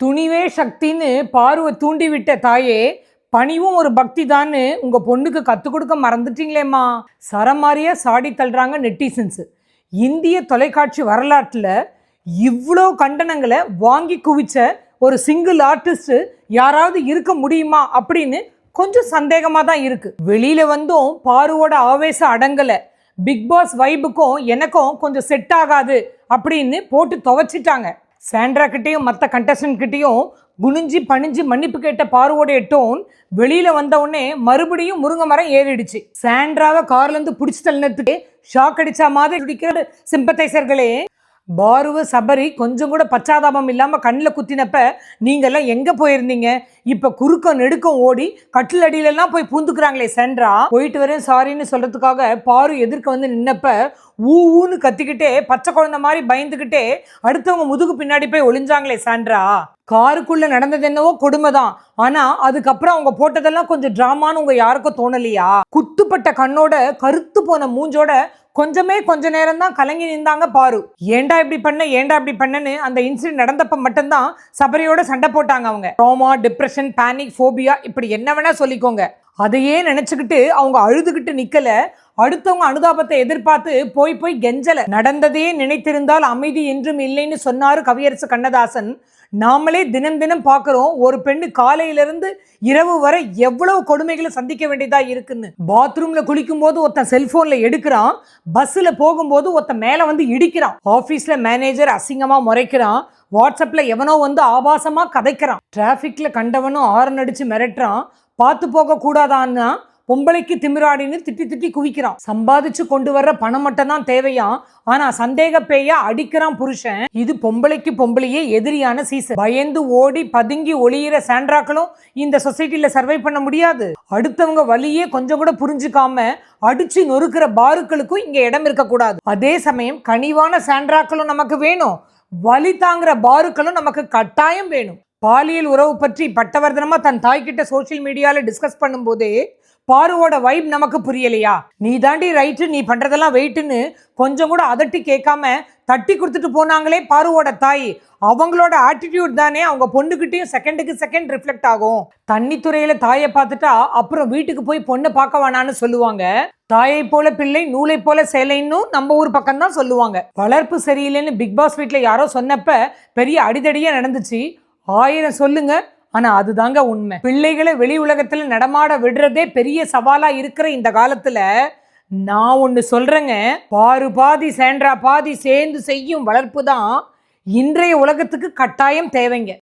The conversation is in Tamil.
துணிவே சக்தின்னு பார்வை தூண்டி விட்ட தாயே, பணிவும் ஒரு பக்தி தான்னு உங்க பொண்ணுக்கு கத்துக் கொடுக்க மறந்துட்டீங்களேம்மா. சரமாரியா சாடி தள்ளுறாங்க நெட்டிசன்ஸ். இந்திய தொலைக்காட்சி வரலாற்றுல இவ்வளோ கண்டனங்களை வாங்கி குவிச்ச ஒரு சிங்கிள் ஆர்டிஸ்ட் யாராவது இருக்க முடியுமா அப்படின்னு கொஞ்சம் சந்தேகமா தான் இருக்கு. வெளியில வந்தும் பாருவோட ஆவேசம் அடங்கல. பிக் பாஸ் வைபுக்கும் எனக்கும் கொஞ்சம் செட் ஆகாது அப்படின்னு போட்டு துவைச்சிட்டாங்க. சாண்ட்ரா கிட்டையும் மற்ற கண்டஸ்டன்ட் கிட்டையும் குனிஞ்சி பணிஞ்சு மன்னிப்பு கேட்ட பாருவோடைய டோன் வெளியில வந்த உடனே மறுபடியும் முருங்கை மரம் ஏறிடுச்சு. சாண்ட்ராவை கார்ல இருந்து பிடிச்சி தள்ளினத்துக்கு ஷாக் அடிச்சா மாதிரி சிம்பத்தைசர்களே, பாருவ சபரி கொஞ்சம் கூட பச்சாதாபம் இல்லாம கண்ணில் குத்தினப்ப நீங்கெல்லாம் எங்க போயிருந்தீங்க? இப்ப குறுக்கம் நெடுக்கம் ஓடி கட்டில் அடியிலெல்லாம் போய் பூந்துக்கிறாங்களே சாண்ட்ரா. போயிட்டு வரேன் சாரின்னு சொல்றதுக்காக பாரு எதிர்க்க வந்து நின்னப்ப ஊன்னு கத்திக்கிட்டே பச்சை குழந்தை மாதிரி பயந்துக்கிட்டே அடுத்தவங்க முதுகு பின்னாடி போய் ஒளிஞ்சாங்களே சாண்ட்ரா. காருக்குள்ள நடந்தது என்னவோ கொடுமைதான், ஆனா அதுக்கப்புறம் அவங்க போட்டதெல்லாம் கொஞ்சம் டிராமான்னு உங்க யாருக்கும் தோணலையா? குத்துப்பட்ட கண்ணோட கருத்து போன மூஞ்சோட கொஞ்ச நேரம் தான் கலங்கி நின்றாங்க பாரு. ஏண்டா இப்படி பண்ணன்னு அந்த இன்சிடென்ட் நடந்தப்ப மட்டும்தான் சபரியோட சண்டை போட்டாங்க அவங்க. ட்ராமா, டிப்ரெஷன், பேனிக், ஃபோபியா இப்படி என்ன வேணா சொல்லிக்கோங்க. அதையே நினைச்சுக்கிட்டு அவங்க அழுதுகிட்டு நிக்கல, அடுத்தவங்க அனுதாபத்தை எதிர்பார்த்து போய் கெஞ்சல. நடந்ததையே நினைத்திருந்தால் அமைதி என்றும் இல்லைன்னு சொன்னாரு கவியரசு கண்ணதாசன். நாமளே தினம் தினம் பார்க்கிறோம் ஒரு பெண்ணு காலையிலிருந்து இரவு வரை எவ்வளவு கொடுமைகளை சந்திக்க வேண்டியதா இருக்குன்னு. பாத்ரூம்ல குளிக்கும் போது ஒருத்தன் செல்போன்ல எடுக்கிறான், பஸ்ல போகும்போது ஒருத்தன் மேல வந்து இடிக்கிறான், ஆபீஸ்ல மேனேஜர் அசிங்கமா முறைக்கிறான், வாட்ஸ்அப்ல எவனோ வந்து ஆபாசமா கதைக்கிறான், டிராபிக்ல கண்டவனும் ஆரன் அடிச்சு மிரட்டுறான், பார்த்து போக கூடாதான்னா பொம்பளைக்கு திமிராடின்னு திட்டி குவிக்கிறான். சம்பாதிச்சு கொண்டு வர்ற பணம் மட்டும் தான் தேவையாம், ஆனா சந்தேக பேயா அடிக்கிறான் புருஷன். இது பொம்பளையே எதிரியான சீசன். பயந்து ஓடி பதுங்கி ஒளியிற சாண்ட்ராக்களும் இந்த சொசைட்டில சர்வை பண்ண முடியாது. அடுத்தவங்க வலியே கொஞ்சம் கூட புரிஞ்சுக்காம அடிச்சு நொறுக்கிற பாருக்களுக்கும் இங்க இடம் இருக்க கூடாது. அதே சமயம் கனிவான சாண்ட்ராக்களும் நமக்கு வேணும், வலி தாங்குற பாருக்களும் நமக்கு கட்டாயம் வேணும். பாலியல் உறவு பற்றி பட்டவர்தனமா தன் தாய்கிட்ட சோசியல் மீடியால டிஸ்கஸ் பண்ணும் போதே பாருவோட வைப் நமக்கு புரியலையா? நீ தாண்டி ரைட்டு, நீ பண்றதெல்லாம் வெயிட்டுன்னு கொஞ்சம் கூட அதட்டி கேட்காம தட்டி கொடுத்துட்டு போனாங்களே பாருவோட தாய். அவங்களோட ஆட்டிடியூட் தானே அவங்க பொண்ணுகிட்டையும் செகண்டுக்கு செகண்ட் ரிஃப்ளெக்ட் ஆகும். தண்ணித்துறையில தாயை பார்த்துட்டா அப்புறம் வீட்டுக்கு போய் பொண்ணை பார்க்க வேணான்னு சொல்லுவாங்க. தாயை போல பிள்ளை நூலை போல சேலைன்னு நம்ம ஊர் பக்கம் தான் சொல்லுவாங்க. வளர்ப்பு சரியில்லைன்னு பிக் பாஸ் வீட்டுல யாரோ சொன்னப்ப பெரிய அடிதடியா நடந்துச்சு. 1000 சொல்லுங்க, ஆனா அதுதாங்க உண்மை. பிள்ளைகளை வெளி உலகத்துல நடமாட விடுறதே பெரிய சவாலா இருக்கிற இந்த காலத்துல நான் ஒண்ணு சொல்றேங்க, பாரு பாதி சாண்ட்ரா பாதி சேர்ந்து செய்யும் வளர்ப்பு தான் இன்றைய உலகத்துக்கு கட்டாயம் தேவைங்க.